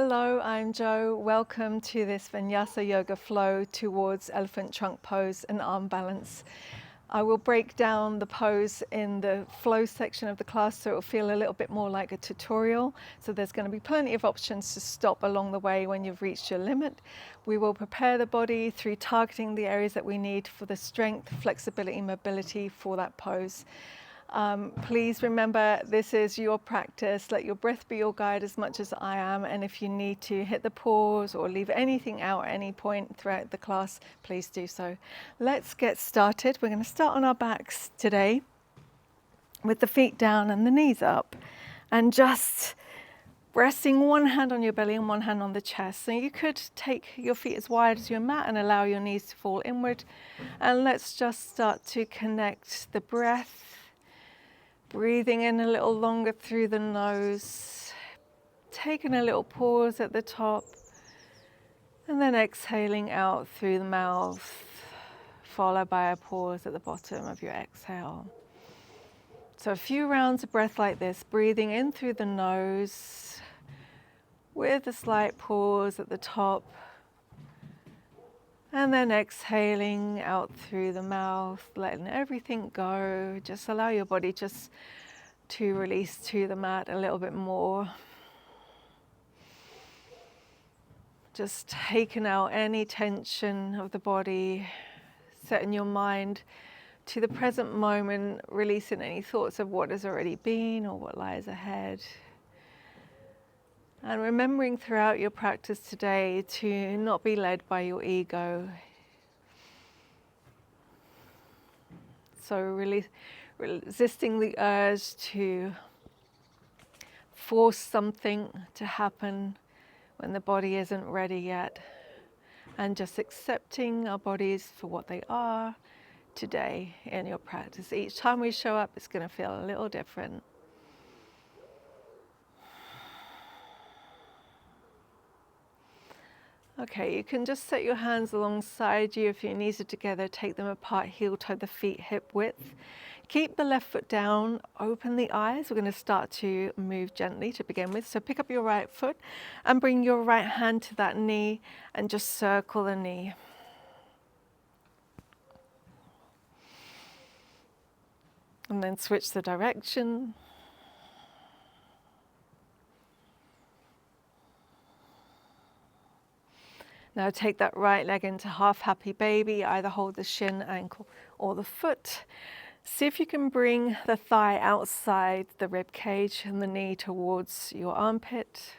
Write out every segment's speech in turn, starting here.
Hello, I'm Jo. Welcome to this Vinyasa Yoga Flow towards elephant trunk pose and arm balance. I will break down the pose in the flow section of the class so it will feel a little bit more like a tutorial. So there's going to be plenty of options to stop along the way when you've reached your limit. We will prepare the body through targeting the areas that we need for the strength, flexibility, mobility for that pose. Please remember, this is your practice. Let your breath be your guide as much as I am. And if you need to hit the pause or leave anything out at any point throughout the class, please do so. Let's get started. We're going to start on our backs today with the feet down and the knees up, and just resting one hand on your belly and one hand on the chest. So you could take your feet as wide as your mat and allow your knees to fall inward. And let's just start to connect the breath. Breathing in a little longer through the nose, taking a little pause at the top, and then exhaling out through the mouth, followed by a pause at the bottom of your exhale. So a few rounds of breath like this, breathing in through the nose, with a slight pause at the top, and then exhaling out through the mouth, letting everything go. Just allow your body just to release to the mat a little bit more. Just taking out any tension of the body, setting your mind to the present moment, releasing any thoughts of what has already been or what lies ahead. And remembering throughout your practice today to not be led by your ego. So really resisting the urge to force something to happen when the body isn't ready yet. And just accepting our bodies for what they are today in your practice. Each time we show up, it's going to feel a little different. Okay, you can just set your hands alongside you. If your knees are together, take them apart, heel toe the feet hip width. Keep the left foot down, open the eyes. We're going to start to move gently to begin with. So pick up your right foot and bring your right hand to that knee and just circle the knee. And then switch the direction. Now take that right leg into half happy baby, either hold the shin, ankle, or the foot. See if you can bring the thigh outside the rib cage and the knee towards your armpit.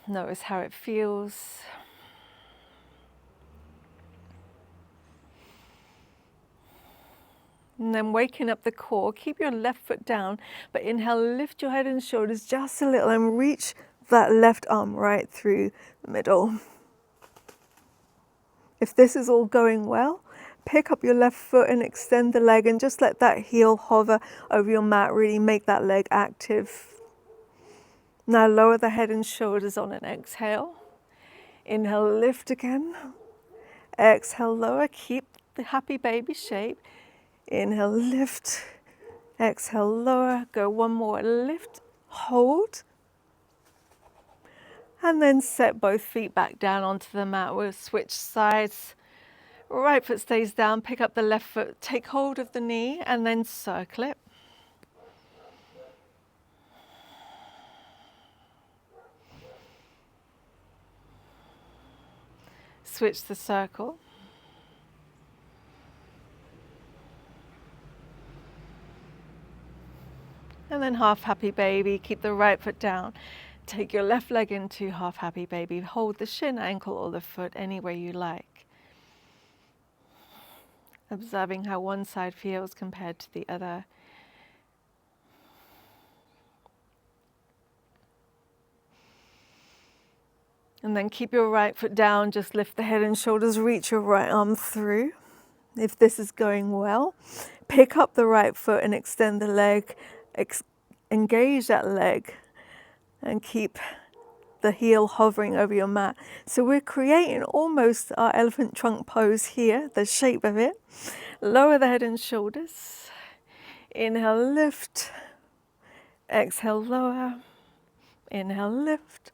Notice how it feels. And then waking up the core, keep your left foot down, but inhale, lift your head and shoulders just a little and reach that left arm right through the middle. If this is all going well, pick up your left foot and extend the leg and just let that heel hover over your mat, really make that leg active. Now lower the head and shoulders on an exhale. Inhale, lift again. Exhale, lower, keep the happy baby shape. Inhale, lift. Exhale, lower, go one more, lift, hold. And then set both feet back down onto the mat. We'll switch sides. Right foot stays down, pick up the left foot, take hold of the knee and then circle it. Switch the circle. And then half happy baby, keep the right foot down. Take your left leg into half happy baby. Hold the shin, ankle or the foot anywhere you like. Observing how one side feels compared to the other. And then keep your right foot down, just lift the head and shoulders, reach your right arm through. If this is going well, pick up the right foot and extend the leg, engage that leg and keep the heel hovering over your mat. So we're creating almost our elephant trunk pose here, the shape of it. Lower the head and shoulders. Inhale, lift. Exhale, lower. Inhale, lift.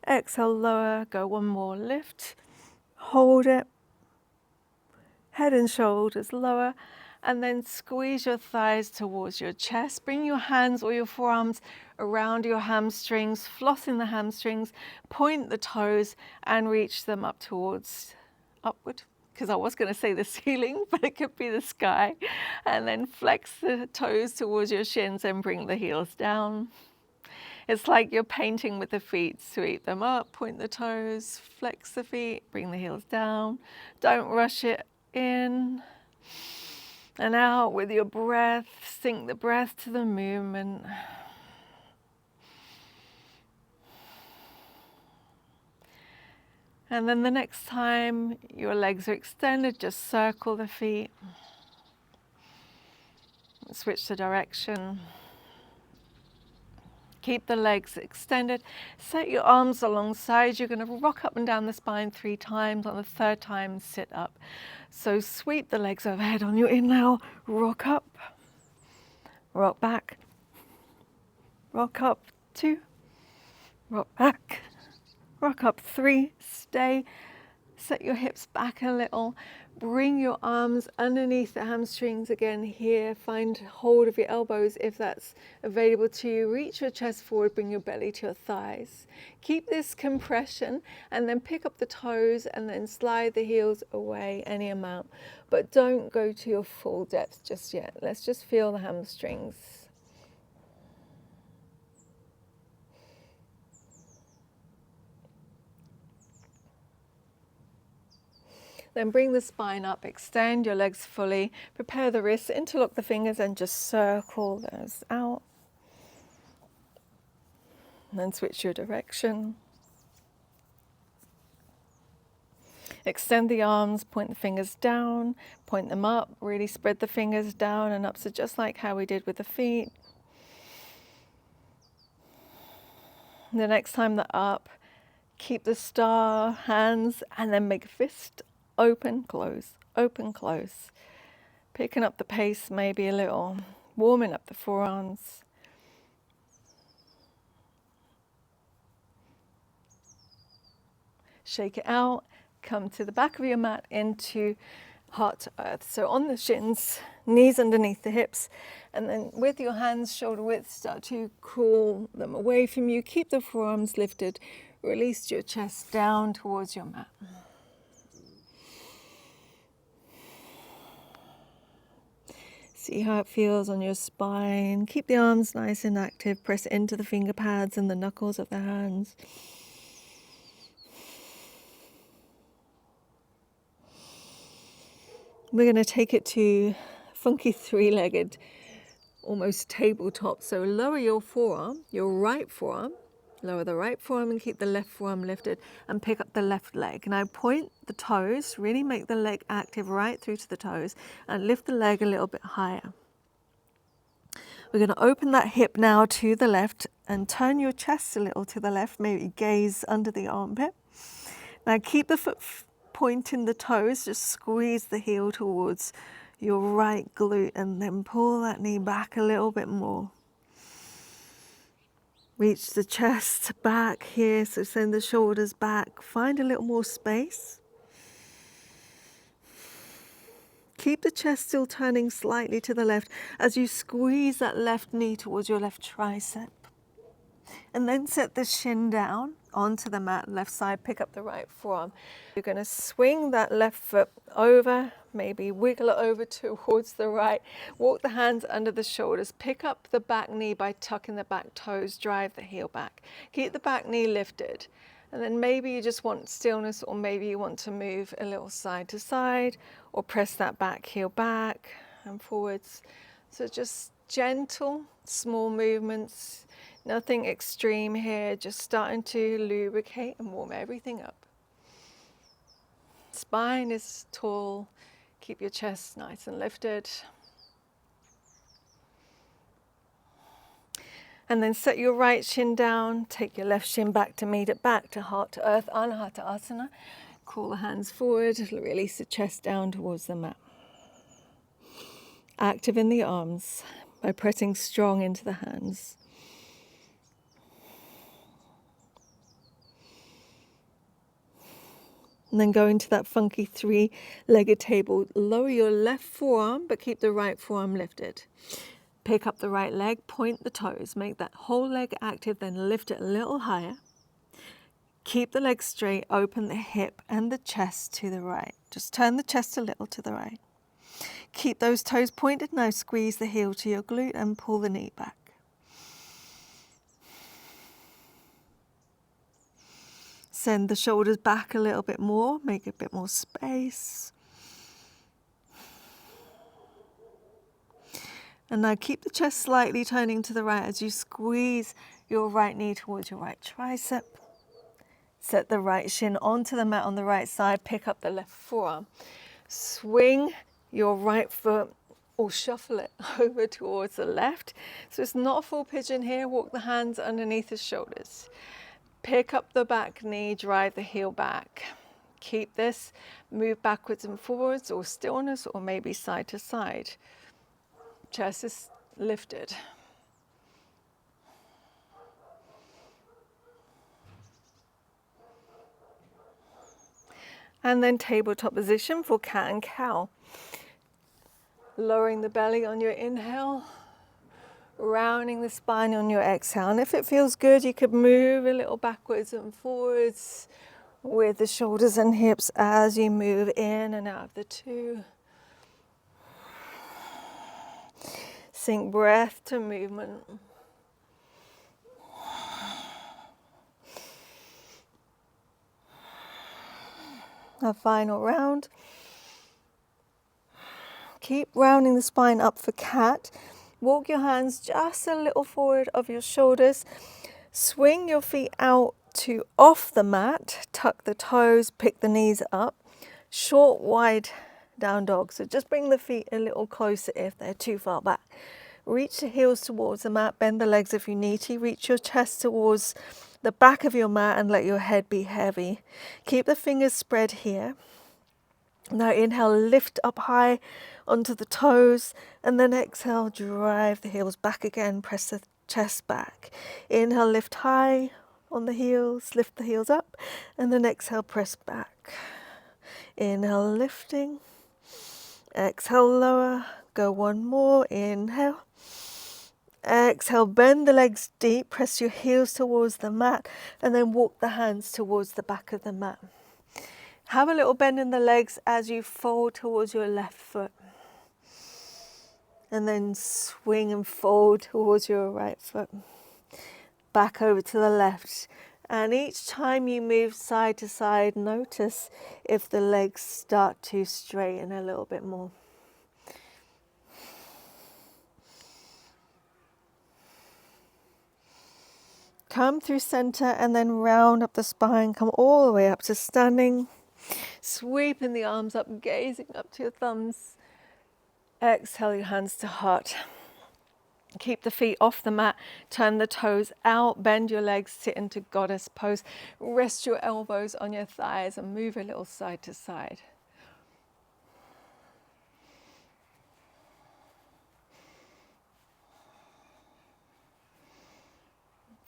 Exhale, lower, go one more, lift, hold it, head and shoulders lower, and then squeeze your thighs towards your chest. Bring your hands or your forearms around your hamstrings, flossing the hamstrings, point the toes and reach them up towards upward, because I was going to say the ceiling, but it could be the sky. And then flex the toes towards your shins and bring the heels down. It's like you're painting with the feet. Sweep them up, point the toes, flex the feet, bring the heels down. Don't rush it in and out with your breath. Sync the breath to the movement. And then the next time your legs are extended, just circle the feet. Switch the direction. Keep the legs extended. Set your arms alongside. You're going to rock up and down the spine 3 times. On the 3rd time, sit up. So sweep the legs overhead on your inhale. Rock up. Rock back. Rock up 2. Rock back. Rock up 3. Stay. Set your hips back a little. Bring your arms underneath the hamstrings again here. Find hold of your elbows if that's available to you. Reach your chest forward, bring your belly to your thighs. Keep this compression and then pick up the toes and then slide the heels away any amount. But don't go to your full depth just yet. Let's just feel the hamstrings. Then bring the spine up, extend your legs fully, prepare the wrists, interlock the fingers and just circle those out. And then switch your direction. Extend the arms, point the fingers down, point them up, really spread the fingers down and up, so just like how we did with the feet. The next time they're up, keep the star, hands, and then make a fist. Open, close, open, close. Picking up the pace maybe a little, warming up the forearms. Shake it out, come to the back of your mat into heart to earth. So on the shins, knees underneath the hips, and then with your hands shoulder width, start to crawl them away from you. Keep the forearms lifted, release your chest down towards your mat. See how it feels on your spine. Keep the arms nice and active. Press into the finger pads and the knuckles of the hands. We're going to take it to funky 3-legged, almost tabletop. So lower your forearm, your right forearm. Lower the right forearm and keep the left forearm lifted and pick up the left leg. Now point the toes, really make the leg active right through to the toes and lift the leg a little bit higher. We're going to open that hip now to the left and turn your chest a little to the left, maybe gaze under the armpit. Now keep the foot pointing the toes, just squeeze the heel towards your right glute and then pull that knee back a little bit more. Reach the chest back here, so send the shoulders back. Find a little more space. Keep the chest still turning slightly to the left as you squeeze that left knee towards your left tricep. And then set the shin down onto the mat, left side, pick up the right forearm. You're going to swing that left foot over, maybe wiggle it over towards the right. Walk the hands under the shoulders. Pick up the back knee by tucking the back toes, drive the heel back. Keep the back knee lifted. And then maybe you just want stillness, or maybe you want to move a little side to side, or press that back heel back and forwards. So just gentle, small movements. Nothing extreme here, just starting to lubricate and warm everything up. Spine is tall, keep your chest nice and lifted. And then set your right shin down, take your left shin back to meet it back to heart to earth, Anahata Asana. Call the hands forward, release the chest down towards the mat. Active in the arms by pressing strong into the hands. And then go into that funky three-legged table. Lower your left forearm, but keep the right forearm lifted. Pick up the right leg, point the toes, make that whole leg active, then lift it a little higher. Keep the leg straight, open the hip and the chest to the right. Just turn the chest a little to the right. Keep those toes pointed. Now squeeze the heel to your glute and pull the knee back. Send the shoulders back a little bit more, make a bit more space. And now keep the chest slightly turning to the right as you squeeze your right knee towards your right tricep. Set the right shin onto the mat on the right side, pick up the left forearm. Swing your right foot or shuffle it over towards the left. So it's not a full pigeon here, walk the hands underneath the shoulders. Pick up the back knee, drive the heel back. Keep this, move backwards and forwards or stillness or maybe side to side. Chest is lifted. And then tabletop position for cat and cow. Lowering the belly on your inhale, rounding the spine on your exhale. And if it feels good, you could move a little backwards and forwards with the shoulders and hips as you move in and out of the two. Sync breath to movement. A final round. Keep rounding the spine up for cat. Walk your hands just a little forward of your shoulders. Swing your feet out to off the mat. Tuck the toes, pick the knees up. Short, wide down dog. So just bring the feet a little closer if they're too far back. Reach the heels towards the mat. Bend the legs if you need to. Reach your chest towards the back of your mat and let your head be heavy. Keep the fingers spread here. Now inhale, lift up high onto the toes, and then exhale, drive the heels back again, press the chest back. Inhale, lift high on the heels, lift the heels up, and then exhale, press back. Inhale, lifting. Exhale, lower. Go one more. Inhale. Exhale, bend the legs deep, press your heels towards the mat, and then walk the hands towards the back of the mat. Have a little bend in the legs as you fold towards your left foot. And then swing and fold towards your right foot. Back over to the left. And each time you move side to side, notice if the legs start to straighten a little bit more. Come through center and then round up the spine. Come all the way up to standing. Sweeping the arms up, gazing up to your thumbs. Exhale your hands to heart. Keep the feet off the mat. Turn the toes out. Bend your legs. Sit into goddess pose. Rest your elbows on your thighs and move a little side to side.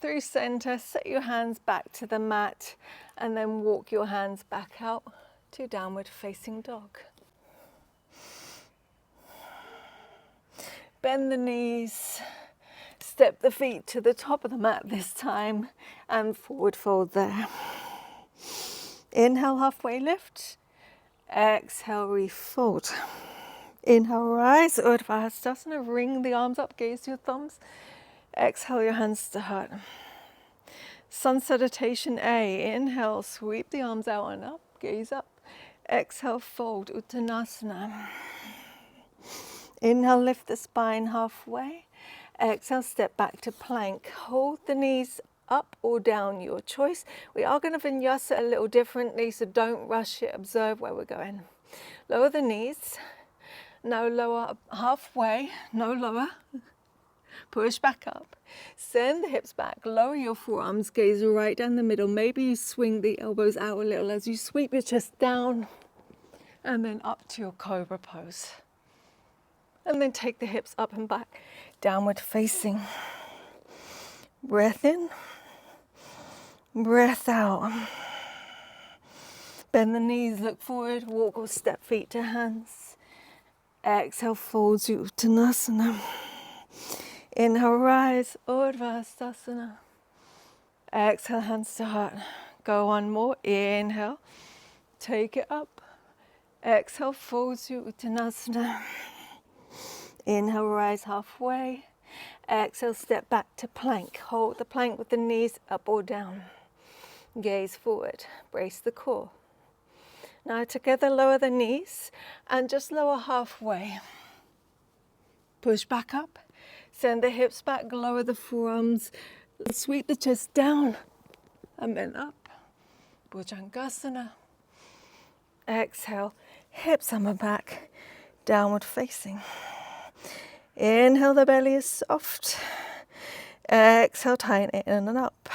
Through center, set your hands back to the mat and then walk your hands back out to downward facing dog. Bend the knees, step the feet to the top of the mat this time and forward fold there. Inhale, halfway lift. Exhale, refold. Inhale, rise, Urdhva Hastasana, ring the arms up, gaze to your thumbs. Exhale your hands to heart. Sun Salutation A. Inhale, sweep the arms out and up, gaze up. Exhale, fold, Uttanasana. Inhale, lift the spine halfway. Exhale, step back to plank. Hold the knees up or down, your choice. We are going to vinyasa a little differently, so don't rush it. Observe where we're going. Lower the knees. No lower, halfway, no lower. Push back up. Send the hips back. Lower your forearms. Gaze right down the middle. Maybe you swing the elbows out a little as you sweep your chest down. And then up to your cobra pose. And then take the hips up and back. Downward facing. Breath in. Breath out. Bend the knees, look forward, walk or step feet to hands. Exhale, fold to Uttanasana. Inhale, rise, Urdhva Hastasana. Exhale, hands to heart. Go one more. Inhale, take it up. Exhale, fold to Uttanasana. Inhale, rise halfway. Exhale, step back to plank. Hold the plank with the knees up or down. Gaze forward, brace the core. Now together, lower the knees and just lower halfway. Push back up, send the hips back, lower the forearms, sweep the chest down and then up. Bhujangasana. Exhale, hips summer back, downward facing. Inhale, the belly is soft. Exhale, tighten it in and up.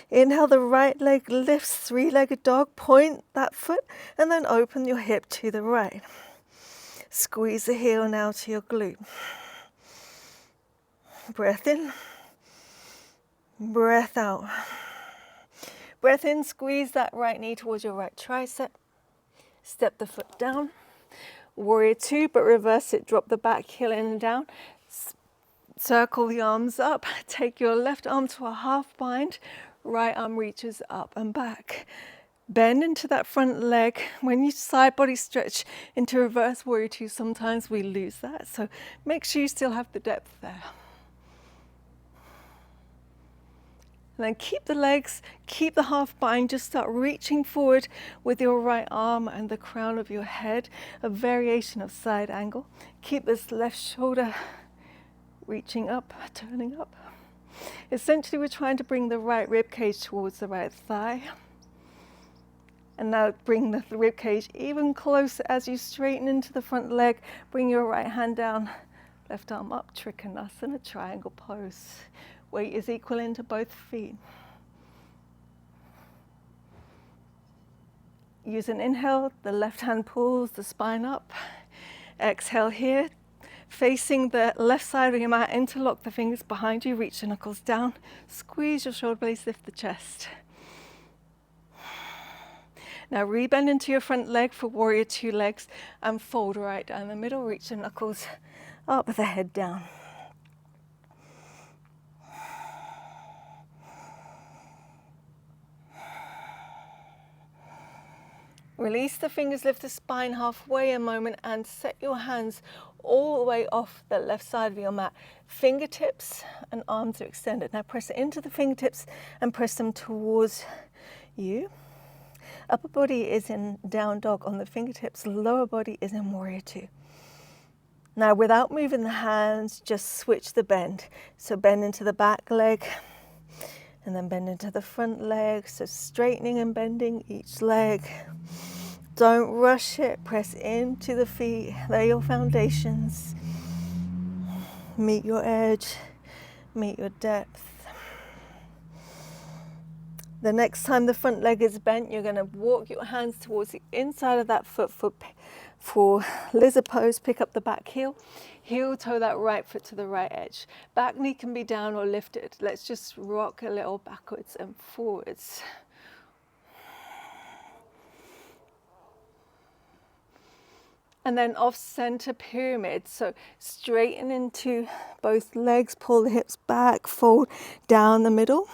Inhale, the right leg lifts, three-legged dog. Point that foot and then open your hip to the right. Squeeze the heel now to your glute. Breath in. Breath out. Breath in, squeeze that right knee towards your right tricep. Step the foot down. Warrior two, but reverse it. Drop the back heel in and down. Circle the arms up. Take your left arm to a half bind. Right arm reaches up and back. Bend into that front leg. When you side body stretch into reverse warrior two, sometimes we lose that. So make sure you still have the depth there. And then keep the legs, keep the half bind, just start reaching forward with your right arm and the crown of your head, a variation of side angle. Keep this left shoulder reaching up, turning up. Essentially, we're trying to bring the right rib cage towards the right thigh. And now bring the rib cage even closer as you straighten into the front leg. Bring your right hand down, left arm up, Trikonasana, triangle pose. Weight is equal into both feet. Use an inhale, the left hand pulls the spine up. Exhale here, facing the left side of your mat, interlock the fingers behind you, reach the knuckles down, squeeze your shoulder blades, lift the chest. Now rebend into your front leg for warrior two legs and fold right down the middle, reach the knuckles up with the head down. Release the fingers, lift the spine halfway a moment and set your hands all the way off the left side of your mat. Fingertips and arms are extended. Now press into the fingertips and press them towards you. Upper body is in down dog on the fingertips, lower body is in warrior two. Now without moving the hands, just switch the bend. So bend into the back leg and then bend into the front leg. So straightening and bending each leg. Don't rush it, press into the feet, they're your foundations. Meet your edge, meet your depth. The next time the front leg is bent, you're going to walk your hands towards the inside of that foot for lizard pose. Pick up the back heel, heel toe that right foot to the right edge. Back knee can be down or lifted. Let's just rock a little backwards and forwards. And then off-center pyramid. So straighten into both legs, pull the hips back, fold down the middle.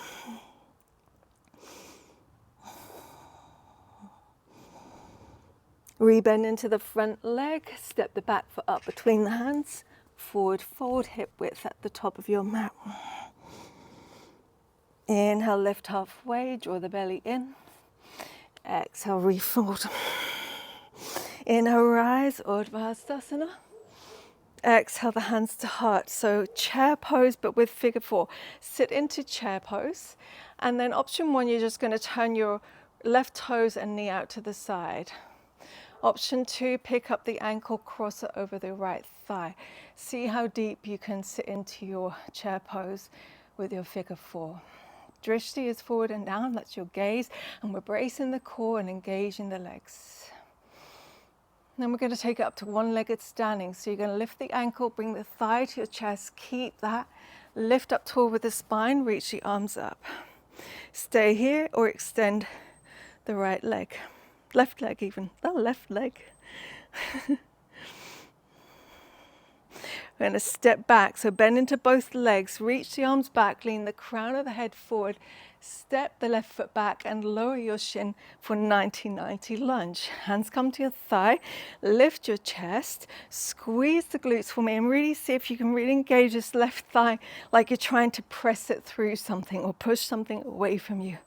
Rebend into the front leg, step the back foot up between the hands, forward fold, hip width at the top of your mat. Inhale, lift halfway, draw the belly in. Exhale, refold. Inhale, rise, Urdhva Hastasana. Exhale, the hands to heart. So chair pose, but with figure four. Sit into chair pose. And then option one, you're just going to turn your left toes and knee out to the side. Option two, pick up the ankle, cross it over the right thigh. See how deep you can sit into your chair pose with your figure four. Drishti is forward and down, that's your gaze. And we're bracing the core and engaging the legs. Then we're going to take it up to one-legged standing. So you're going to lift the ankle, bring the thigh to your chest, keep that. Lift up tall with the spine, reach the arms up. Stay here or extend the right leg. Left leg even, the left leg. We're going to step back, so bend into both legs, reach the arms back, lean the crown of the head forward, step the left foot back and lower your shin for 90-90 lunge. Hands come to your thigh, lift your chest, squeeze the glutes for me and really see if you can really engage this left thigh like you're trying to press it through something or push something away from you.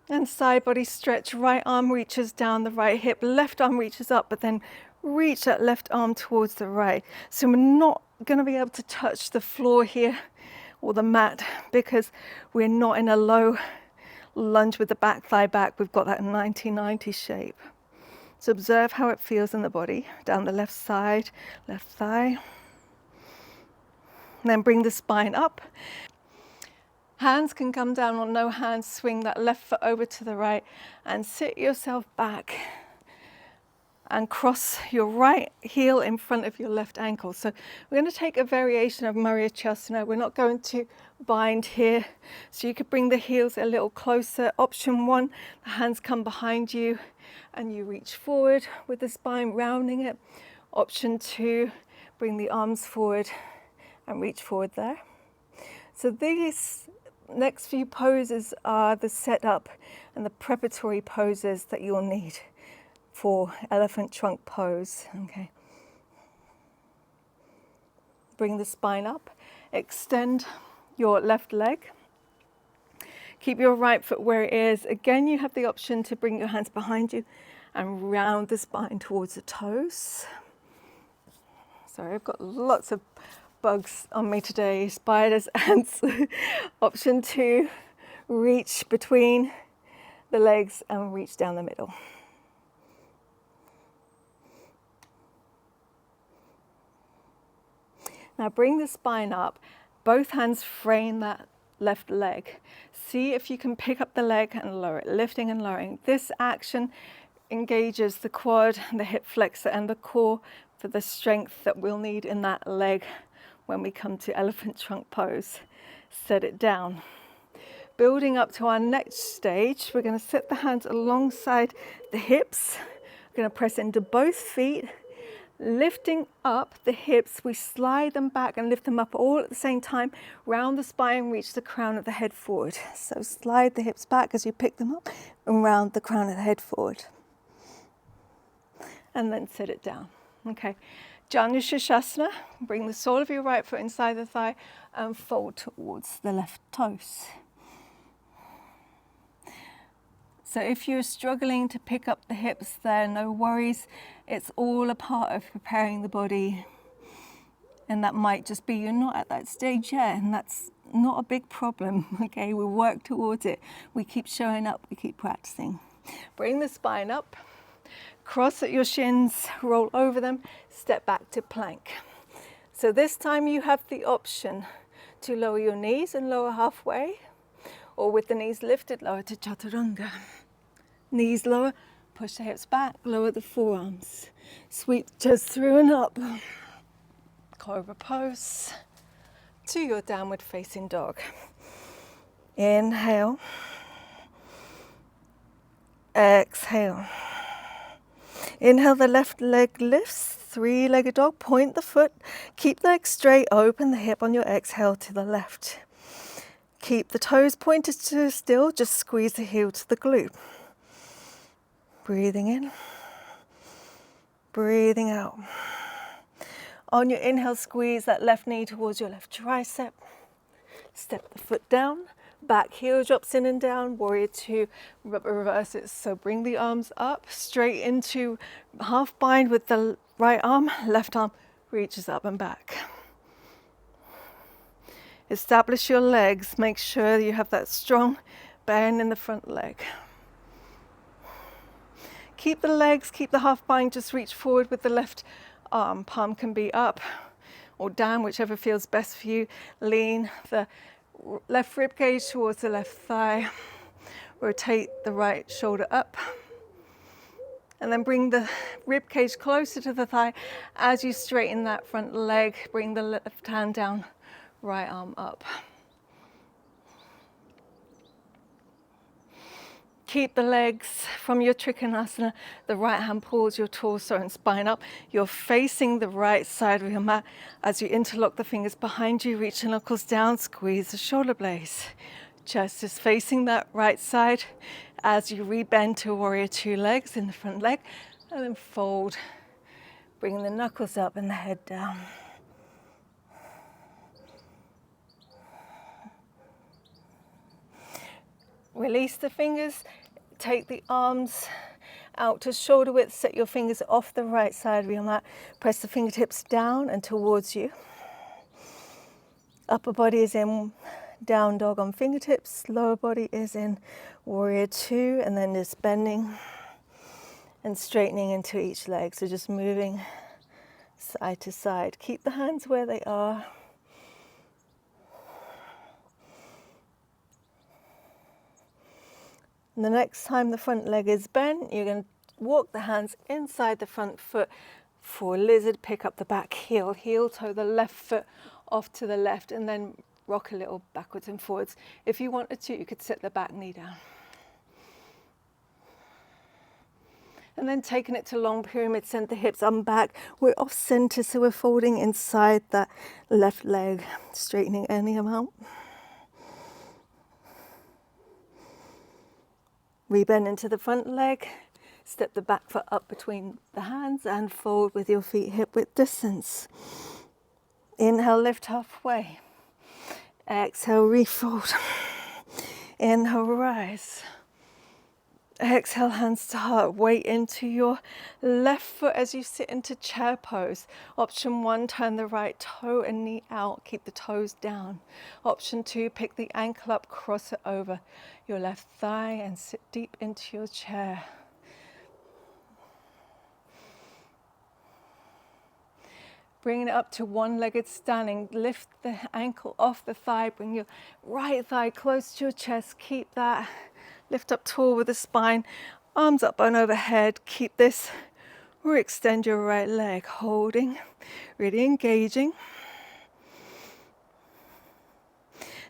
And side body stretch, right arm reaches down the right hip, left arm reaches up, but then reach that left arm towards the right. So we're not going to be able to touch the floor here or the mat because we're not in a low lunge with the back thigh back. We've got that 90-90 shape. So observe how it feels in the body. Down the left side, left thigh. And then bring the spine up. Hands can come down or no hands, swing that left foot over to the right and sit yourself back and cross your right heel in front of your left ankle. So we're going to take a variation of Mariachasana. We're not going to bind here. So you could bring the heels a little closer. Option 1, the hands come behind you and you reach forward with the spine rounding it. Option 2, bring the arms forward and reach forward there. So these next few poses are the setup and the preparatory poses that you'll need for elephant trunk pose. Okay. Bring the spine up, extend your left leg. Keep your right foot where it is. Again, you have the option to bring your hands behind you and round the spine towards the toes. Sorry, I've got lots of bugs on me today, spiders, ants. Option 2, reach between the legs and reach down the middle. Now bring the spine up, both hands frame that left leg. See if you can pick up the leg and lower it, lifting and lowering. This action engages the quad, the hip flexor and the core for the strength that we'll need in that leg when we come to elephant trunk pose. Set it down. Building up to our next stage, we're going to set the hands alongside the hips. We're going to press into both feet. Lifting up the hips, we slide them back and lift them up all at the same time. Round the spine, reach the crown of the head forward. So slide the hips back as you pick them up and round the crown of the head forward. And then set it down. Okay. Janu-Shirshasana, bring the sole of your right foot inside the thigh and fold towards the left toes. So if you're struggling to pick up the hips there, no worries. It's all a part of preparing the body. And that might just be you're not at that stage yet, and that's not a big problem, okay? We work towards it. We keep showing up, we keep practicing. Bring the spine up. Cross at your shins, roll over them, step back to plank. So this time you have the option to lower your knees and lower halfway, or with the knees lifted, lower to chaturanga. Knees lower, push the hips back, lower the forearms. Sweep just through and up. Cobra pose to your downward facing dog. Inhale. Exhale. Inhale, the left leg lifts, three-legged dog, point the foot, keep the leg straight, open the hip on your exhale to the left. Keep the toes pointed to still, just squeeze the heel to the glute. Breathing in, breathing out. On your inhale, squeeze that left knee towards your left tricep. Step the foot down. Back heel drops in and down, warrior 2, reverse it. So bring the arms up, straight into half bind with the right arm, left arm reaches up and back. Establish your legs, make sure you have that strong bend in the front leg. Keep the legs, keep the half bind, just reach forward with the left arm. Palm can be up or down, whichever feels best for you. Lean the left rib cage towards the left thigh. Rotate the right shoulder up. And then bring the rib cage closer to the thigh. As you straighten that front leg, bring the left hand down, right arm up. Keep the legs from your Trikonasana. The right hand pulls your torso and spine up. You're facing the right side of your mat. As you interlock the fingers behind you, reach the knuckles down, squeeze the shoulder blades. Chest is facing that right side. As you rebend to warrior two legs in the front leg, and then fold, bringing the knuckles up and the head down. Release the fingers, take the arms out to shoulder width, set your fingers off the right side of your mat, press the fingertips down and towards you. Upper body is in down dog on fingertips, lower body is in warrior two, and then just bending and straightening into each leg, so just moving side to side. Keep the hands where they are. And the next time the front leg is bent, you're going to walk the hands inside the front foot for lizard, pick up the back heel, heel toe the left foot off to the left, and then rock a little backwards and forwards. If you wanted to, you could set the back knee down. And then taking it to long pyramid, send the hips on back. We're off center, so we're folding inside that left leg, straightening any amount. Rebend into the front leg, step the back foot up between the hands and fold with your feet hip width distance. Inhale, lift halfway. Exhale, refold. Inhale, rise. Exhale, hands to heart. Weight into your left foot as you sit into chair pose. Option one, turn the right toe and knee out. Keep the toes down. Option two, pick the ankle up, cross it over your left thigh and sit deep into your chair. Bringing it up to one-legged standing. Lift the ankle off the thigh. Bring your right thigh close to your chest. Keep that. Lift up tall with the spine. Arms up and overhead. Keep this. Or extend your right leg. Holding. Really engaging.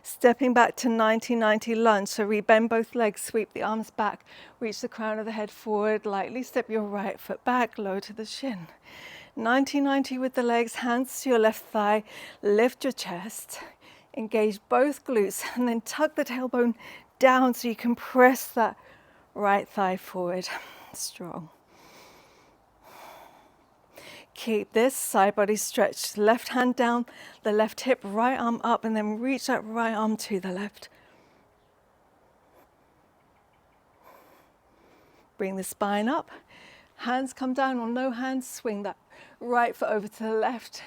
Stepping back to 90-90 lunge. So rebend both legs. Sweep the arms back. Reach the crown of the head forward. Lightly step your right foot back. Low to the shin. 90-90 with the legs, hands to your left thigh, lift your chest, engage both glutes, and then tuck the tailbone down so you can press that right thigh forward. Strong. Keep this side body stretched, left hand down, the left hip, right arm up, and then reach that right arm to the left. Bring the spine up, hands come down or no hands, swing that right foot over to the left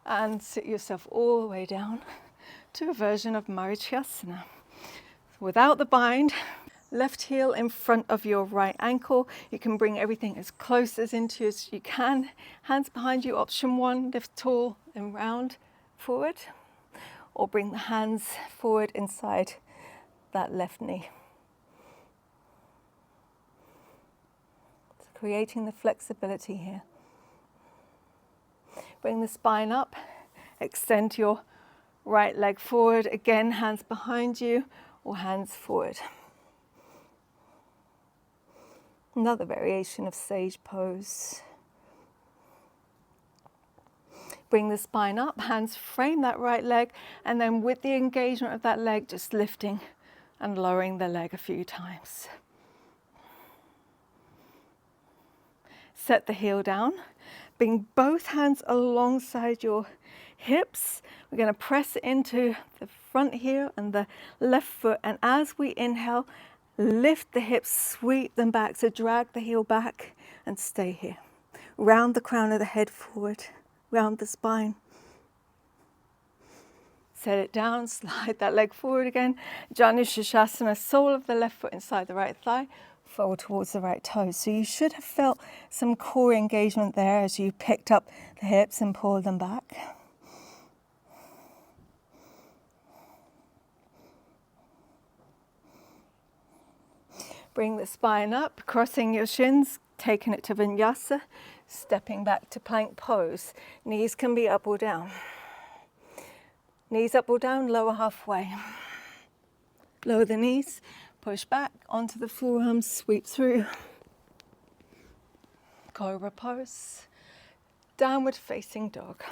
and sit yourself all the way down to a version of Marichyasana. Without the bind, left heel in front of your right ankle. You can bring everything as close as into as you can. Hands behind you, option one, lift tall and round forward, or bring the hands forward inside that left knee. So creating the flexibility here. Bring the spine up, extend your right leg forward. Again, hands behind you or hands forward. Another variation of sage pose. Bring the spine up, hands frame that right leg, and then with the engagement of that leg, just lifting and lowering the leg a few times. Set the heel down. Bring both hands alongside your hips. We're going to press into the front heel and the left foot. And as we inhale, lift the hips, sweep them back. So drag the heel back and stay here. Round the crown of the head forward, round the spine. Set it down, slide that leg forward again. Janu Shirshasana, sole of the left foot inside the right thigh. Fold towards the right toes. So you should have felt some core engagement there as you picked up the hips and pulled them back. Bring the spine up, crossing your shins, taking it to Vinyasa, stepping back to plank pose. Knees can be up or down. Knees up or down, lower halfway. Lower the knees. Push back onto the forearms, sweep through. Cobra pose. Downward facing dog.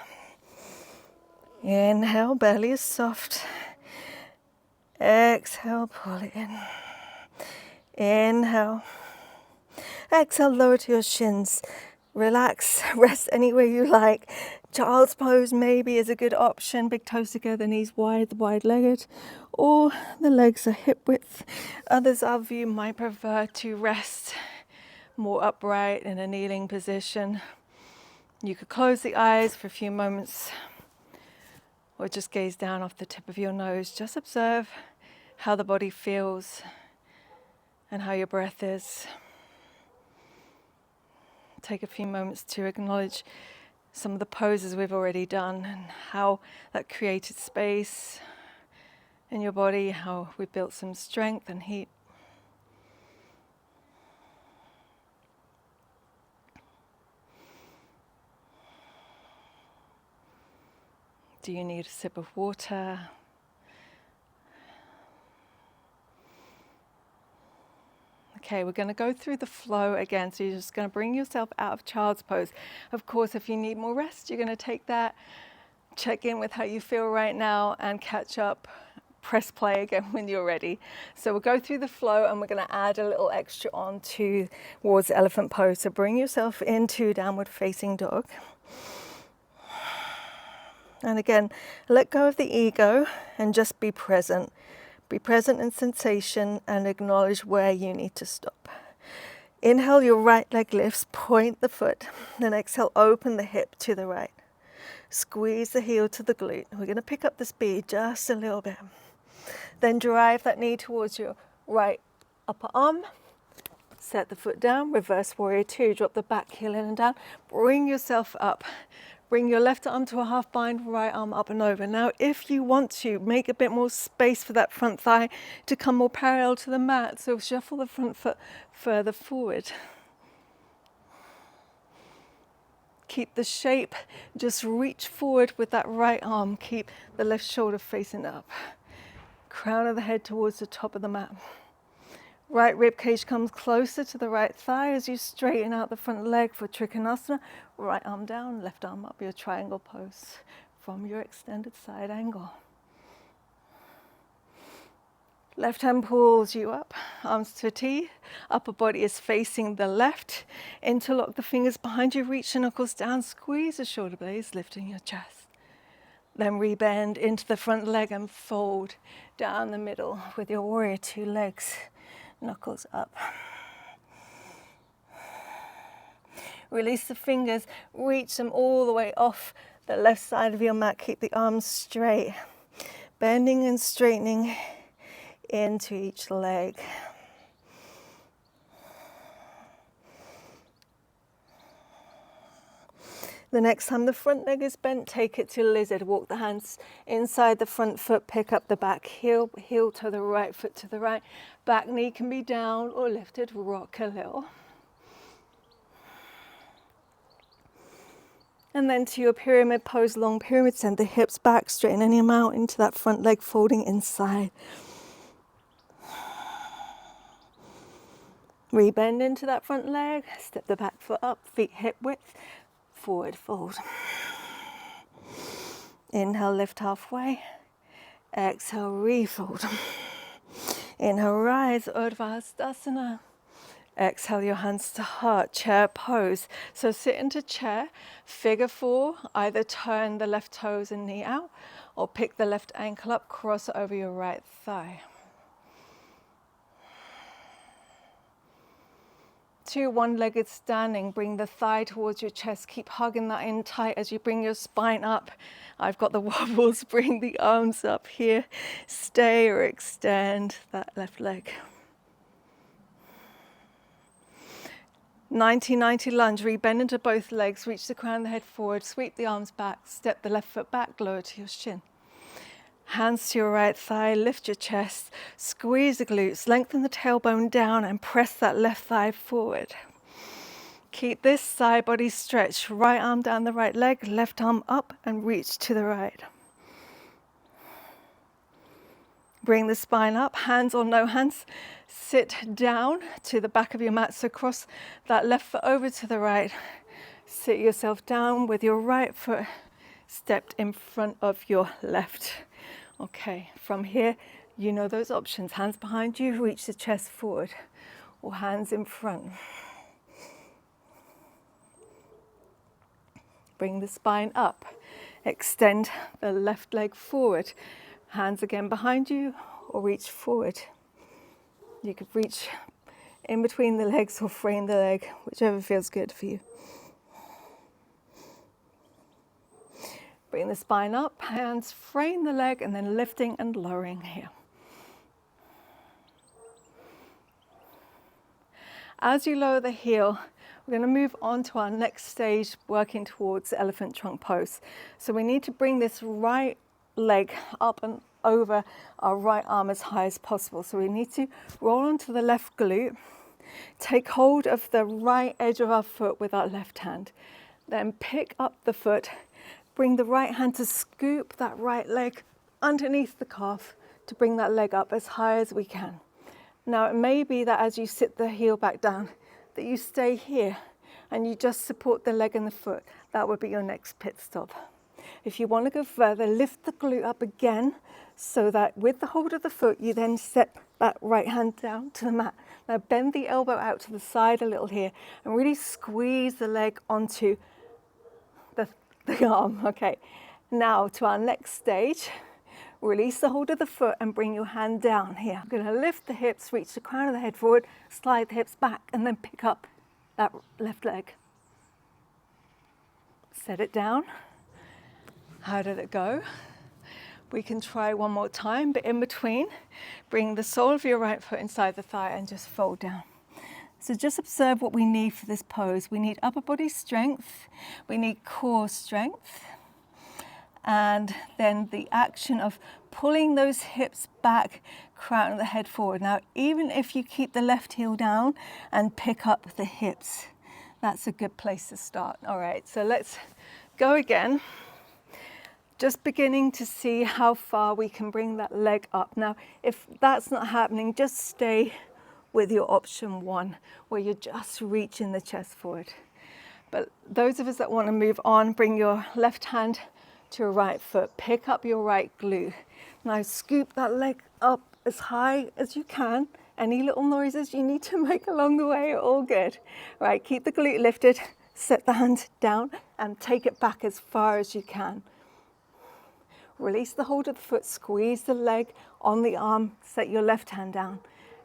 Inhale, belly is soft. Exhale, pull it in. Inhale. Exhale, lower to your shins. Relax, rest anywhere you like. Child's pose maybe is a good option. Big toes together, knees wide-legged. Or the legs are hip width. Others of you might prefer to rest more upright in a kneeling position. You could close the eyes for a few moments or just gaze down off the tip of your nose. Just observe how the body feels and how your breath is. Take a few moments to acknowledge some of the poses we've already done and how that created space in your body, how we built some strength and heat. Do you need a sip of water? Okay, we're going to go through the flow again. So you're just going to bring yourself out of child's pose. Of course, if you need more rest, you're going to take that, check in with how you feel right now and catch up. Press play again when you're ready. So we'll go through the flow and we're going to add a little extra on towards elephant pose. So bring yourself into downward facing dog. And again, let go of the ego and just be present. Be present in sensation and acknowledge where you need to stop. Inhale, your right leg lifts, point the foot. Then exhale, open the hip to the right. Squeeze the heel to the glute. We're going to pick up the speed just a little bit. Then drive that knee towards your right upper arm. Set the foot down, reverse warrior two. Drop the back heel in and down. Bring yourself up. Bring your left arm to a half bind, right arm up and over. Now, if you want to, make a bit more space for that front thigh to come more parallel to the mat. So shuffle the front foot further forward. Keep the shape, just reach forward with that right arm. Keep the left shoulder facing up. Crown of the head towards the top of the mat. Right rib cage comes closer to the right thigh as you straighten out the front leg for Trikonasana. Right arm down, left arm up, your triangle pose from your extended side angle. Left hand pulls you up, arms to a T. Upper body is facing the left. Interlock the fingers behind you, reach the knuckles down, squeeze the shoulder blades, lifting your chest. Then rebend into the front leg and fold down the middle with your warrior two legs. Knuckles up. Release the fingers, reach them all the way off the left side of your mat. Keep the arms straight, bending and straightening into each leg. The next time the front leg is bent, take it to lizard. Walk the hands inside the front foot, pick up the back heel, heel to the right, foot to the right. Back knee can be down or lifted, rock a little. And then to your pyramid pose, long pyramid, send the hips back, straightening them out into that front leg, folding inside. Rebend into that front leg, step the back foot up, feet hip width, forward fold. Inhale, lift halfway. Exhale, refold. Inhale, rise, Urdhva Hastasana. Exhale your hands to heart, chair pose. So sit into chair, figure four, either turn the left toes and knee out or pick the left ankle up, cross over your right thigh. To one-legged standing, bring the thigh towards your chest, keep hugging that in tight as you bring your spine up. I've got the wobbles, bring the arms up here, stay or extend that left leg. 90-90 lunge, rebend into both legs, reach the crown of the head forward, sweep the arms back, step the left foot back, lower to your shin. Hands to your right thigh, lift your chest, squeeze the glutes, lengthen the tailbone down and press that left thigh forward. Keep this side body stretched, right arm down the right leg, left arm up and reach to the right. Bring the spine up, hands or no hands. Sit down to the back of your mat. So cross that left foot over to the right. Sit yourself down with your right foot stepped in front of your left. Okay, from here, you know those options. Hands behind you, reach the chest forward, or hands in front. Bring the spine up. Extend the left leg forward. Hands again behind you, or reach forward. You could reach in between the legs or frame the leg, whichever feels good for you. Bring the spine up, hands frame the leg, and then lifting and lowering here. As you lower the heel, we're going to move on to our next stage, working towards elephant trunk pose. So we need to bring this right leg up and over our right arm as high as possible. So we need to roll onto the left glute, take hold of the right edge of our foot with our left hand, then pick up the foot, bring the right hand to scoop that right leg underneath the calf to bring that leg up as high as we can. Now it may be that as you sit the heel back down, that you stay here and you just support the leg and the foot. That would be your next pit stop. If you want to go further, lift the glute up again so that with the hold of the foot, you then set that right hand down to the mat. Now bend the elbow out to the side a little here and really squeeze the leg onto the arm. Okay, now to our next stage. Release the hold of the foot and bring your hand down here. I'm going to lift the hips, reach the crown of the head forward, slide the hips back, and then pick up that left leg. Set it down. How did it go? We can try one more time, but in between, bring the sole of your right foot inside the thigh and just fold down. So just observe what we need for this pose. We need upper body strength, we need core strength, and then the action of pulling those hips back, crown of the head forward. Now, even if you keep the left heel down and pick up the hips, that's a good place to start. All right, so let's go again. Just beginning to see how far we can bring that leg up. Now, if that's not happening, just stay with your option one, where you're just reaching the chest forward. But those of us that want to move on, bring your left hand to your right foot, pick up your right glute. Now scoop that leg up as high as you can. Any little noises you need to make along the way are all good. Right, keep the glute lifted, set the hand down and take it back as far as you can. Release the hold of the foot, squeeze the leg on the arm, set your left hand down.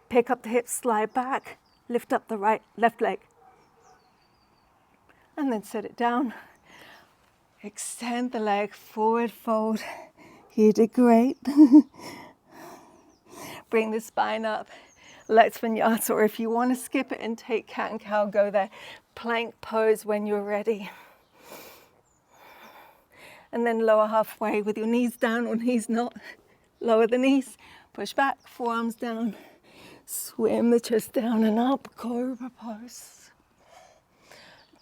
Pick up the hips, slide back, lift up the left leg. And then set it down. Extend the leg, forward fold. You did great. Bring the spine up. Let's vinyasa, or if you want to skip it and take cat and cow, go there. Plank pose when you're ready. And then lower halfway with your knees down or knees not. Lower the knees, push back, forearms down. Swim the chest down and up, cobra pose.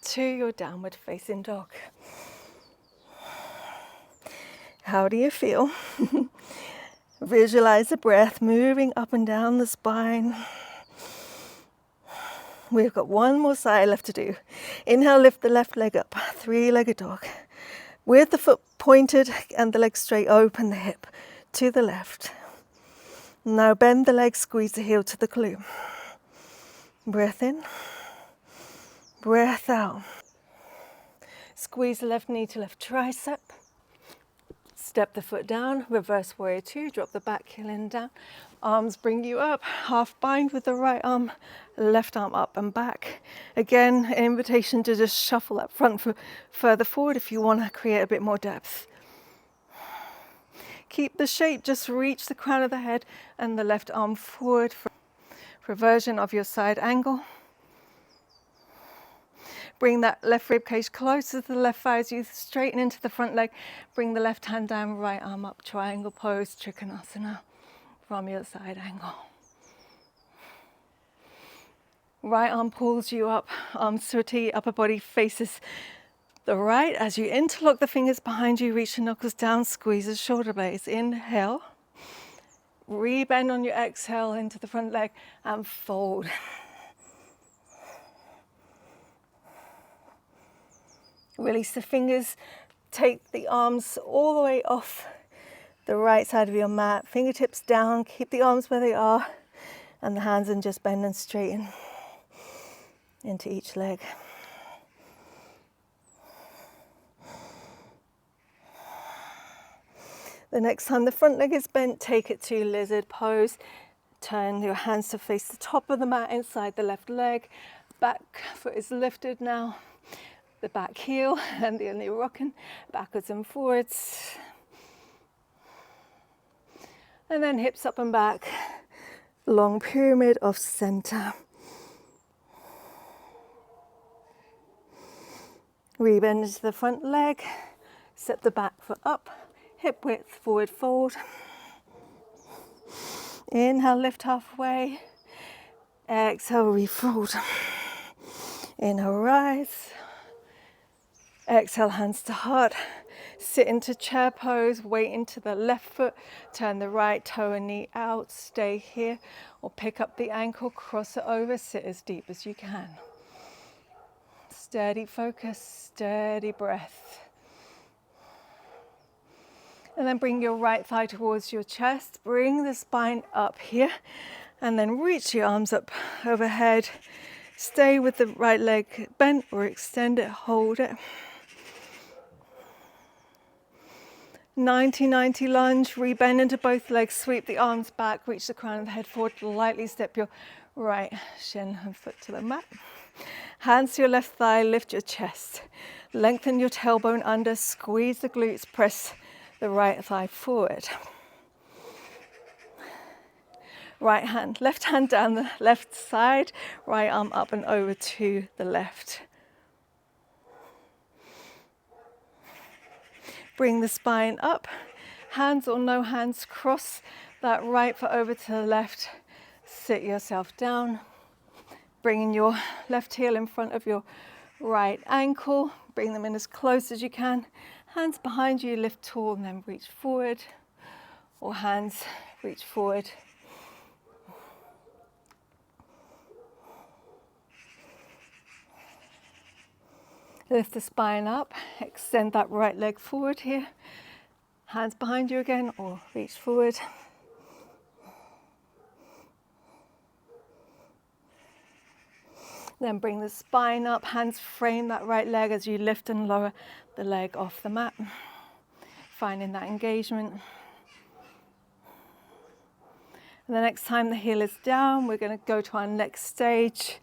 To your downward facing dog. How do you feel? Visualize the breath moving up and down the spine. We've got one more side left to do. Inhale, lift the left leg up, three-legged dog. With the foot pointed and the leg straight, open the hip to the left. Now bend the leg, squeeze the heel to the glute. Breath in, breath out. Squeeze the left knee to left tricep. Step the foot down, reverse warrior two, drop the back heel in down. Arms bring you up, half bind with the right arm, left arm up and back. Again, an invitation to just shuffle that front foot further forward if you want to create a bit more depth. Keep the shape, just reach the crown of the head and the left arm forward for reversion of your side angle. Bring that left rib cage closer to the left thigh as you straighten into the front leg. Bring the left hand down, right arm up, triangle pose, Trikonasana from your side angle. Right arm pulls you up, arms to a T, upper body faces the right. As you interlock the fingers behind you, reach the knuckles down, squeeze the shoulder blades. Inhale. Rebend on your exhale into the front leg and fold. Release the fingers, take the arms all the way off the right side of your mat, fingertips down, keep the arms where they are, and the hands and just bend and straighten into each leg. The next time the front leg is bent, take it to lizard pose. Turn your hands to face the top of the mat inside the left leg. Back foot is lifted now. The back heel, and then you're rocking backwards and forwards. And then hips up and back. Long pyramid off center. Rebend into the front leg. Step the back foot up. Hip width, forward fold. Inhale, lift halfway. Exhale, refold. Inhale, rise. Exhale, hands to heart. Sit into chair pose, weight into the left foot. Turn the right toe and knee out. Stay here. Or pick up the ankle, cross it over, sit as deep as you can. Steady focus, steady breath. And then bring your right thigh towards your chest. Bring the spine up here. And then reach your arms up overhead. Stay with the right leg bent or extend it, hold it. 90-90 lunge, rebend into both legs, sweep the arms back, reach the crown of the head forward, lightly step your right shin and foot to the mat. Hands to your left thigh, lift your chest. Lengthen your tailbone under, squeeze the glutes, press the right thigh forward. Left hand down the left side, right arm up and over to the left. Bring the spine up, hands or no hands, cross that right foot over to the left. Sit yourself down, bringing your left heel in front of your right ankle. Bring them in as close as you can. Hands behind you, lift tall and then reach forward. Or hands reach forward. Lift the spine up, extend that right leg forward here. Hands behind you again or reach forward. Then bring the spine up, hands frame that right leg as you lift and lower the leg off the mat. Finding that engagement. And the next time the heel is down, we're going to go to our next stage,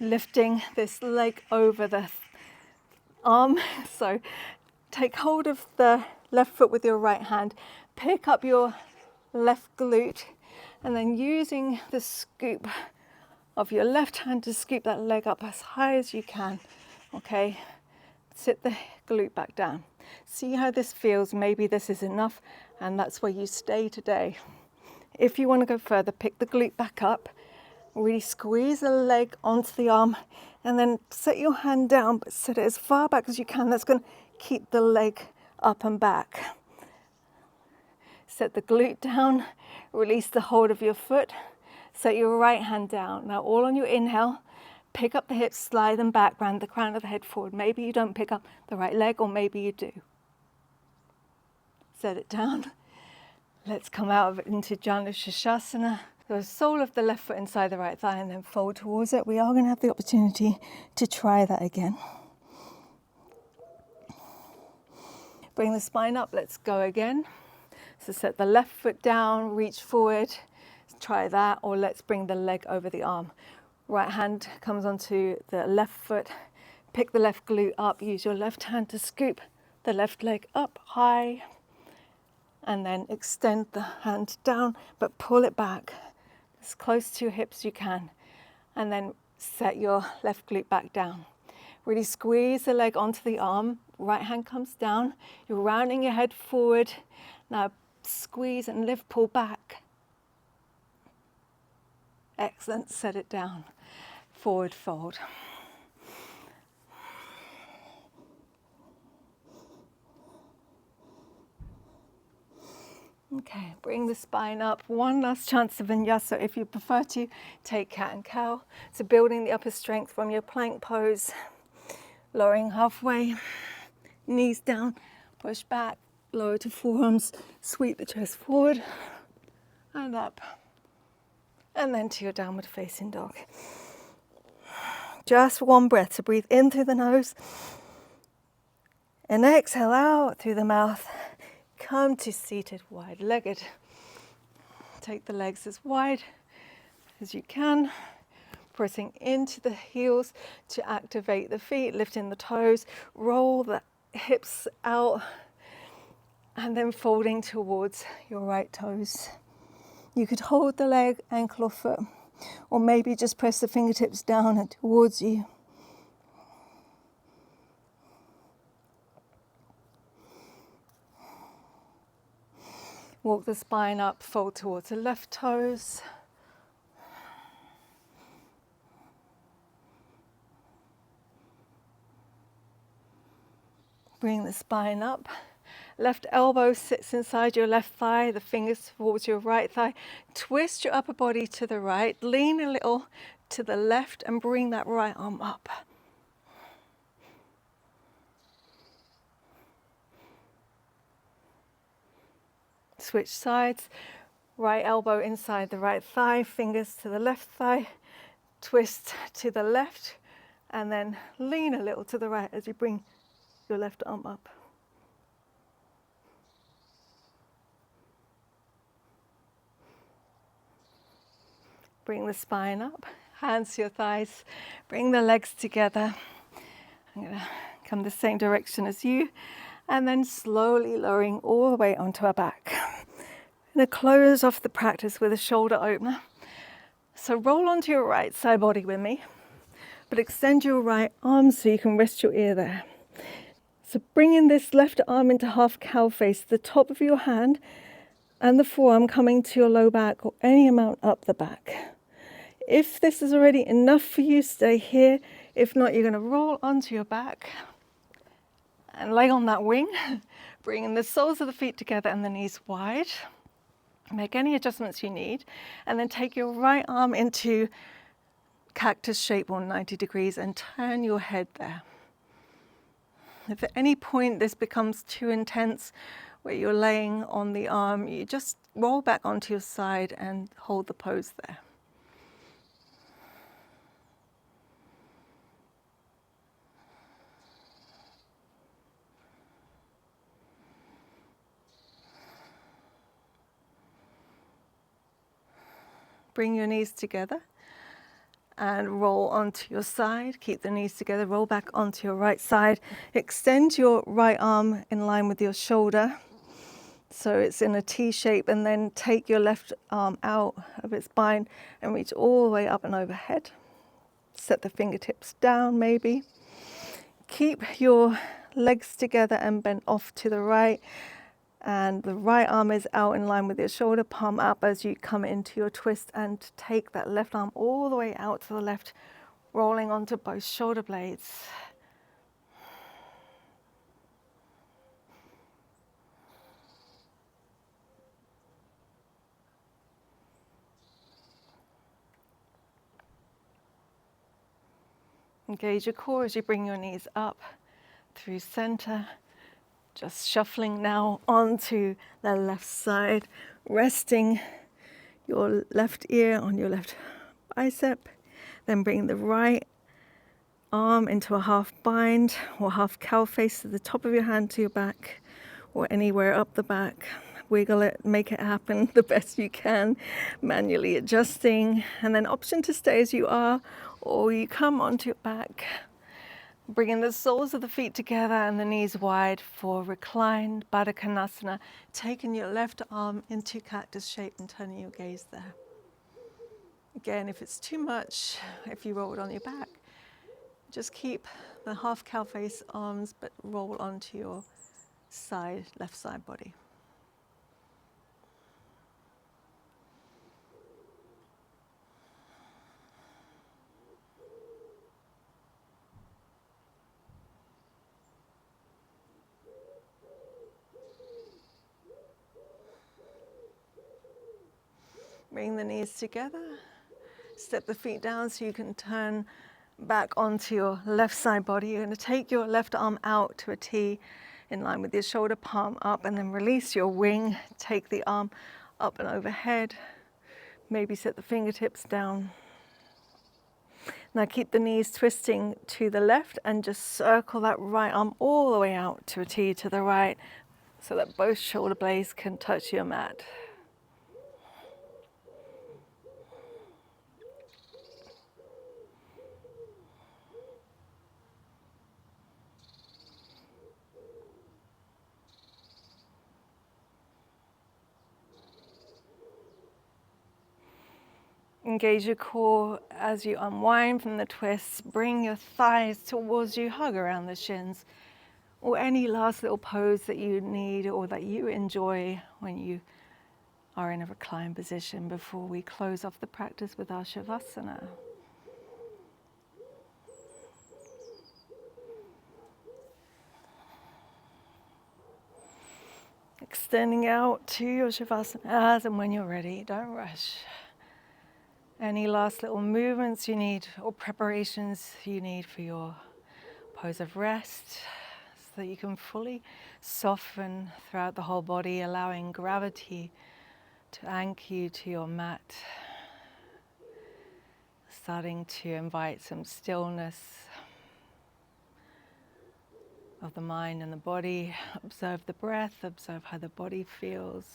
lifting this leg over the arm. So take hold of the left foot with your right hand, pick up your left glute, and then using the scoop of your left hand to scoop that leg up as high as you can. Okay, sit the glute back down. See how this feels. Maybe this is enough, and that's where you stay today. If you want to go further, pick the glute back up, really squeeze the leg onto the arm, and then set your hand down, but set it as far back as you can. That's going to keep the leg up and back. Set the glute down, release the hold of your foot, set your right hand down. Now all on your inhale, pick up the hips, slide them back, round the crown of the head forward. Maybe you don't pick up the right leg, or maybe you do. Set it down. Let's come out of it into Jolou Shasana. The sole of the left foot inside the right thigh and then fold towards it. We are going to have the opportunity to try that again. Bring the spine up, let's go again. So set the left foot down, reach forward, try that, or let's bring the leg over the arm. Right hand comes onto the left foot, pick the left glute up, use your left hand to scoop the left leg up high, and then extend the hand down, but pull it back as close to your hips as you can, and then set your left glute back down. Really squeeze the leg onto the arm, right hand comes down, you're rounding your head forward. Now squeeze and lift, pull back. Excellent, set it down, forward fold. Okay, bring the spine up. One last chance of vinyasa. If you prefer to, take cat and cow. So building the upper strength from your plank pose. Lowering halfway, knees down, push back, lower to forearms, sweep the chest forward and up. And then to your downward facing dog. Just one breath, so breathe in through the nose and exhale out through the mouth. Come to seated wide-legged. Take the legs as wide as you can, pressing into the heels to activate the feet, lifting the toes, roll the hips out, and then folding towards your right toes. You could hold the leg, ankle or foot, or maybe just press the fingertips down and towards you. Walk the spine up, fold towards the left toes. Bring the spine up. Left elbow sits inside your left thigh, the fingers towards your right thigh. Twist your upper body to the right, lean a little to the left and bring that right arm up. Switch sides, right elbow inside the right thigh, fingers to the left thigh, twist to the left, and then lean a little to the right as you bring your left arm up. Bring the spine up, hands to your thighs, bring the legs together. I'm going to come the same direction as you, and then slowly lowering all the way onto our back. I'm going to close off the practice with a shoulder opener. So roll onto your right side body with me, but extend your right arm so you can rest your ear there. So bringing this left arm into half cow face, the top of your hand and the forearm coming to your low back or any amount up the back. If this is already enough for you, stay here. If not, you're going to roll onto your back and lay on that wing, bringing the soles of the feet together and the knees wide. Make any adjustments you need, and then take your right arm into cactus shape or 90 degrees and turn your head there. If at any point this becomes too intense, where you're laying on the arm, you just roll back onto your side and hold the pose there. Bring your knees together and roll onto your side. Keep the knees together, roll back onto your right side. Extend your right arm in line with your shoulder, so it's in a T shape, and then take your left arm out of its spine and reach all the way up and overhead. Set the fingertips down maybe. Keep your legs together and bend off to the right, and the right arm is out in line with your shoulder, palm up as you come into your twist, and take that left arm all the way out to the left, rolling onto both shoulder blades. Engage your core as you bring your knees up through center. Just shuffling now onto the left side, resting your left ear on your left bicep. Then bring the right arm into a half bind or half cow face to the top of your hand to your back or anywhere up the back. Wiggle it, make it happen the best you can, manually adjusting. And then option to stay as you are, or you come onto your back, bringing the soles of the feet together and the knees wide for reclined Baddha Konasana, taking your left arm into cactus shape and turning your gaze there. Again, if it's too much, if you roll it on your back, just keep the half cow face arms, but roll onto your side, left side body. Bring the knees together. Step the feet down so you can turn back onto your left side body. You're going to take your left arm out to a T in line with your shoulder palm up, and then release your wing. Take the arm up and overhead. Maybe set the fingertips down. Now keep the knees twisting to the left and just circle that right arm all the way out to a T to the right so that both shoulder blades can touch your mat. Engage your core as you unwind from the twists. Bring your thighs towards you, hug around the shins, or any last little pose that you need or that you enjoy when you are in a reclined position before we close off the practice with our Shavasana. Extending out to your Shavasana as and when you're ready. Don't rush. Any last little movements you need or preparations you need for your pose of rest so that you can fully soften throughout the whole body, allowing gravity to anchor you to your mat. Starting to invite some stillness of the mind and the body. Observe the breath, observe how the body feels.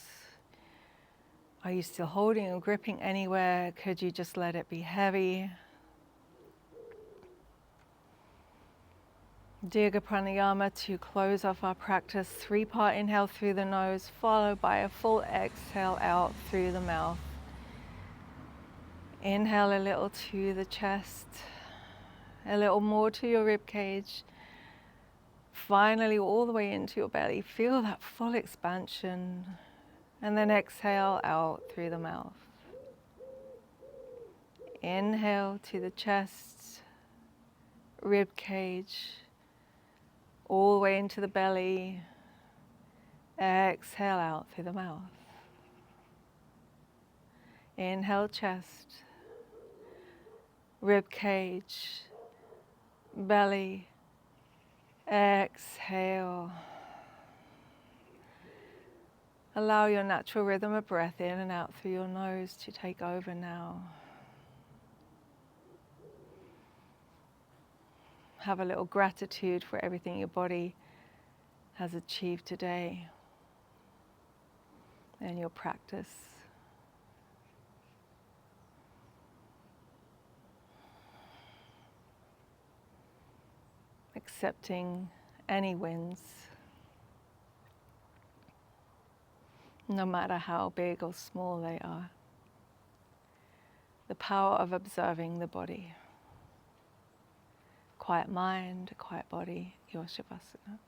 Are you still holding or gripping anywhere? Could you just let it be heavy? Dirga Pranayama to close off our practice. 3-part inhale through the nose, followed by a full exhale out through the mouth. Inhale a little to the chest, a little more to your rib cage. Finally, all the way into your belly. Feel that full expansion. And then exhale out through the mouth. Inhale to the chest, rib cage, all the way into the belly. Exhale out through the mouth. Inhale, chest, rib cage, belly. Exhale. Allow your natural rhythm of breath in and out through your nose to take over now. Have a little gratitude for everything your body has achieved today in your practice. Accepting any wins, no matter how big or small they are. The power of observing the body. Quiet mind, quiet body, your Shavasana.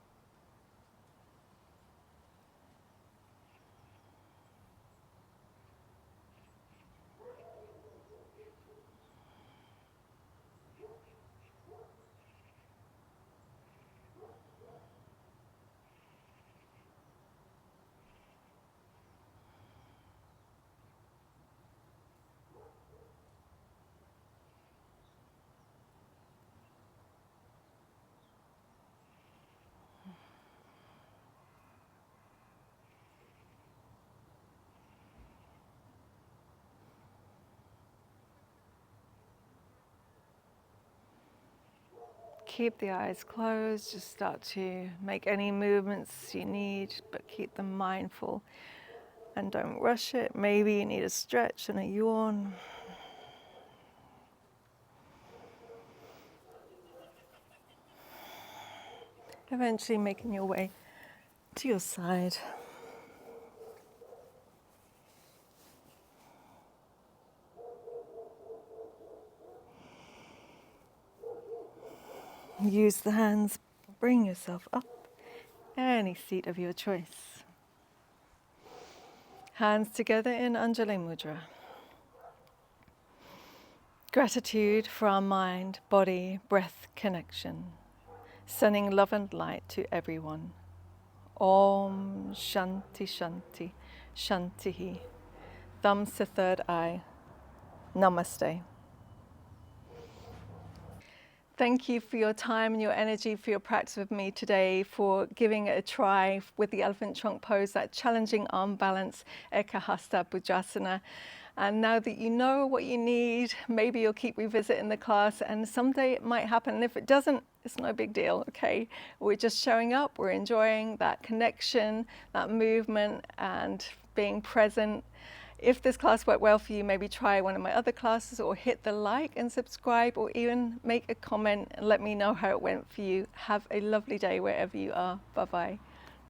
Keep the eyes closed, just start to make any movements you need, but keep them mindful and don't rush it. Maybe you need a stretch and a yawn. Eventually making your way to your side. Use the hands, bring yourself up, any seat of your choice. Hands together in Anjali Mudra. Gratitude for our mind, body, breath connection, sending love and light to everyone. Om Shanti Shanti Shantihi. thumbs to third eye. Namaste. Thank you for your time and your energy for your practice with me today, for giving it a try with the elephant trunk pose, that challenging arm balance, Ekahasta Bujasana. And now that you know what you need, maybe you'll keep revisiting the class, and someday it might happen. And if it doesn't, it's no big deal, okay? We're just showing up, we're enjoying that connection, that movement, and being present. If this class worked well for you, maybe try one of my other classes, or hit the like and subscribe, or even make a comment and let me know how it went for you. Have a lovely day wherever you are. Bye-bye.